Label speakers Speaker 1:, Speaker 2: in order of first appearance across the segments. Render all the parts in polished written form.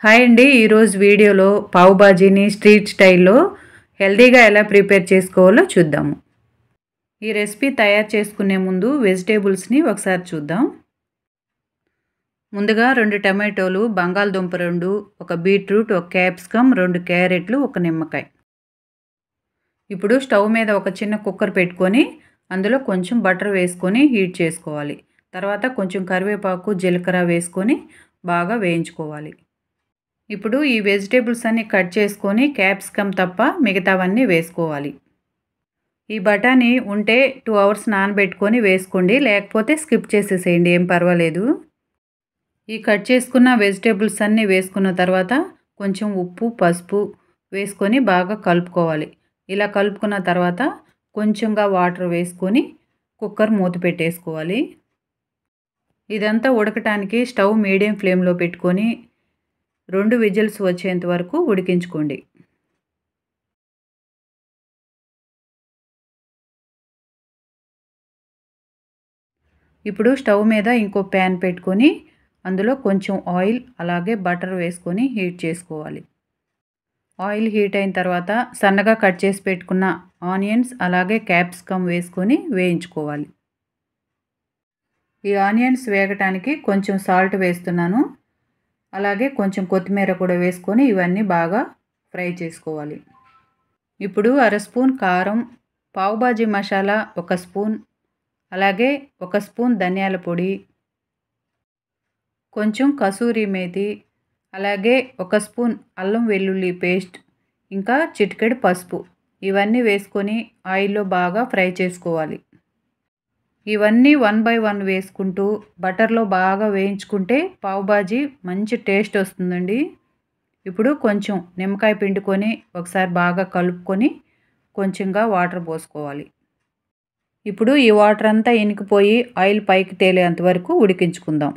Speaker 1: Hi అండి, ఈరోజు వీడియోలో పావు బాజీని స్ట్రీట్ స్టైల్లో హెల్తీగా ఎలా ప్రిపేర్ చేసుకోవాలో చూద్దాము. ఈ రెసిపీ తయారు చేసుకునే ముందు వెజిటేబుల్స్ని ఒకసారి చూద్దాం. ముందుగా 2 టమాటోలు, బంగాళదుంప 2, ఒక బీట్రూట్, ఒక క్యాప్సికమ్, 2 క్యారెట్లు, ఒక నిమ్మకాయ. ఇప్పుడు స్టవ్ మీద ఒక చిన్న కుక్కర్ పెట్టుకొని అందులో కొంచెం బటర్ వేసుకొని హీట్ చేసుకోవాలి. తర్వాత కొంచెం కరివేపాకు, జీలకర్ర వేసుకొని బాగా వేయించుకోవాలి. ఇప్పుడు ఈ వెజిటేబుల్స్ అన్ని కట్ చేసుకొని క్యాప్సికమ్ తప్ప మిగతావన్నీ వేసుకోవాలి. ఈ బఠానీ ఉంటే 2 అవర్స్ నానబెట్టుకొని వేసుకోండి, లేకపోతే స్కిప్ చేసేసేయండి, ఏం పర్వాలేదు. ఈ కట్ చేసుకున్న వెజిటేబుల్స్ అన్నీ వేసుకున్న తర్వాత కొంచెం ఉప్పు, పసుపు వేసుకొని బాగా కలుపుకోవాలి. ఇలా కలుపుకున్న తర్వాత కొంచెంగా వాటర్ వేసుకొని కుక్కర్ మూత పెట్టేసుకోవాలి. ఇదంతా ఉడకటానికి స్టవ్ మీడియం ఫ్లేమ్లో పెట్టుకొని 2 విజిల్స్ వచ్చేంత వరకు ఉడికించుకోండి. ఇప్పుడు స్టవ్ మీద ఇంకో ప్యాన్ పెట్టుకొని అందులో కొంచెం ఆయిల్ అలాగే బటర్ వేసుకొని హీట్ చేసుకోవాలి. ఆయిల్ హీట్ అయిన తర్వాత సన్నగా కట్ చేసి పెట్టుకున్న ఆనియన్స్ అలాగే క్యాప్సికమ్ వేసుకొని వేయించుకోవాలి. ఈ ఆనియన్స్ వేగటానికి కొంచెం సాల్ట్ వేస్తున్నాను. అలాగే కొంచెం కొత్తిమీర కూడా వేసుకొని ఇవన్నీ బాగా ఫ్రై చేసుకోవాలి. ఇప్పుడు 1/2 స్పూన్ కారం, పావు బాజీ మసాలా 1 స్పూన్, అలాగే 1 స్పూన్ ధనియాల పొడి, కొంచెం కసూరి మేతి, అలాగే 1 స్పూన్ అల్లం వెల్లుల్లి పేస్ట్, ఇంకా చిటికెడు పసుపు ఇవన్నీ వేసుకొని ఆయిల్లో బాగా ఫ్రై చేసుకోవాలి. ఇవన్నీ 1 బై 1 వేసుకుంటూ బటర్లో బాగా వేయించుకుంటే పావు బాజీ మంచి టేస్ట్ వస్తుందండి. ఇప్పుడు కొంచెం నిమ్మకాయ పిండుకొని ఒకసారి బాగా కలుపుకొని కొంచెంగా వాటర్ పోసుకోవాలి. ఇప్పుడు ఈ వాటర్ అంతా ఇనికిపోయి ఆయిల్ పైకి తేలేంత వరకు ఉడికించుకుందాం.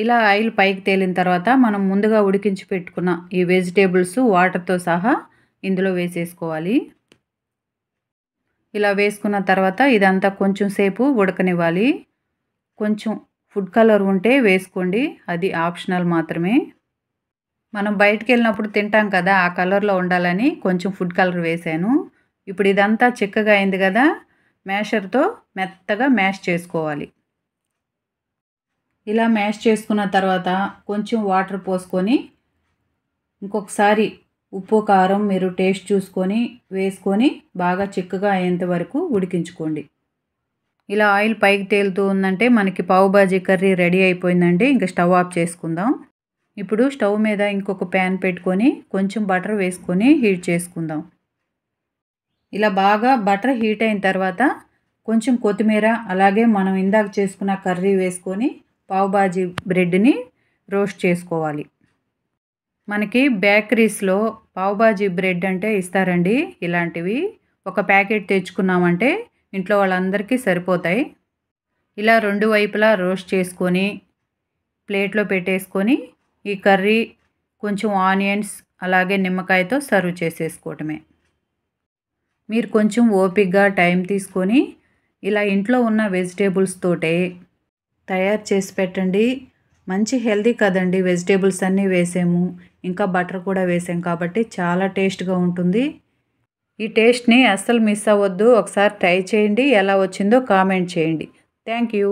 Speaker 1: ఇలా ఆయిల్ పైకి తేలిన తర్వాత మనం ముందుగా ఉడికించి పెట్టుకున్న ఈ వెజిటేబుల్స్ వాటర్తో సహా ఇందులో వేసేసుకోవాలి. ఇలా వేసుకున్న తర్వాత ఇదంతా కొంచెం సేపు ఉడకనివ్వాలి. కొంచెం ఫుడ్ కలర్ ఉంటే వేసుకోండి, అది ఆప్షనల్ మాత్రమే. మనం బయటికి వెళ్ళినప్పుడు తింటాం కదా, ఆ కలర్లో ఉండాలని కొంచెం ఫుడ్ కలర్ వేసాను. ఇప్పుడు ఇదంతా చిక్కగా అయింది కదా, మ్యాషర్తో మెత్తగా మ్యాష్ చేసుకోవాలి. ఇలా మ్యాష్ చేసుకున్న తర్వాత కొంచెం వాటర్ పోసుకొని ఇంకొకసారి ఉప్పు, కారం మీరు టేస్ట్ చూసుకొని వేసుకొని బాగా చిక్కగా అయ్యేంత వరకు ఉడికించుకోండి. ఇలా ఆయిల్ పైకి తేలుతూ ఉందంటే మనకి పావు బాజీ కర్రీ రెడీ అయిపోయిందండి. ఇంకా స్టవ్ ఆఫ్ చేసుకుందాం. ఇప్పుడు స్టవ్ మీద ఇంకొక ప్యాన్ పెట్టుకొని కొంచెం బటర్ వేసుకొని హీట్ చేసుకుందాం. ఇలా బాగా బటర్ హీట్ అయిన తర్వాత కొంచెం కొత్తిమీర అలాగే మనం ఇందాక చేసుకున్న కర్రీ వేసుకొని పావు బాజీ బ్రెడ్ని రోస్ట్ చేసుకోవాలి. మనకి బేకరీస్లో పావు బాజీ బ్రెడ్ అంటే ఇస్తారండి. ఇలాంటివి ఒక ప్యాకెట్ తెచ్చుకున్నామంటే ఇంట్లో వాళ్ళందరికీ సరిపోతాయి. ఇలా 2 వైపులా రోస్ట్ చేసుకొని ప్లేట్లో పెట్టేసుకొని ఈ కర్రీ కొంచెం ఆనియన్స్ అలాగే నిమ్మకాయతో సర్వ్ చేసేసుకోవటమే. మీరు కొంచెం ఓపికగా టైం తీసుకొని ఇలా ఇంట్లో ఉన్న వెజిటేబుల్స్ తోటే తయారు చేసి పెట్టండి. మంచి హెల్తీ కదండి, వెజిటేబుల్స్ అన్నీ వేసాము, ఇంకా బటర్ కూడా వేసాం కాబట్టి చాలా టేస్ట్గా ఉంటుంది. ఈ టేస్ట్ని అస్సలు మిస్ అవ్వద్దు. ఒకసారి ట్రై చేయండి, ఎలా వచ్చిందో కామెంట్ చేయండి. Thank you.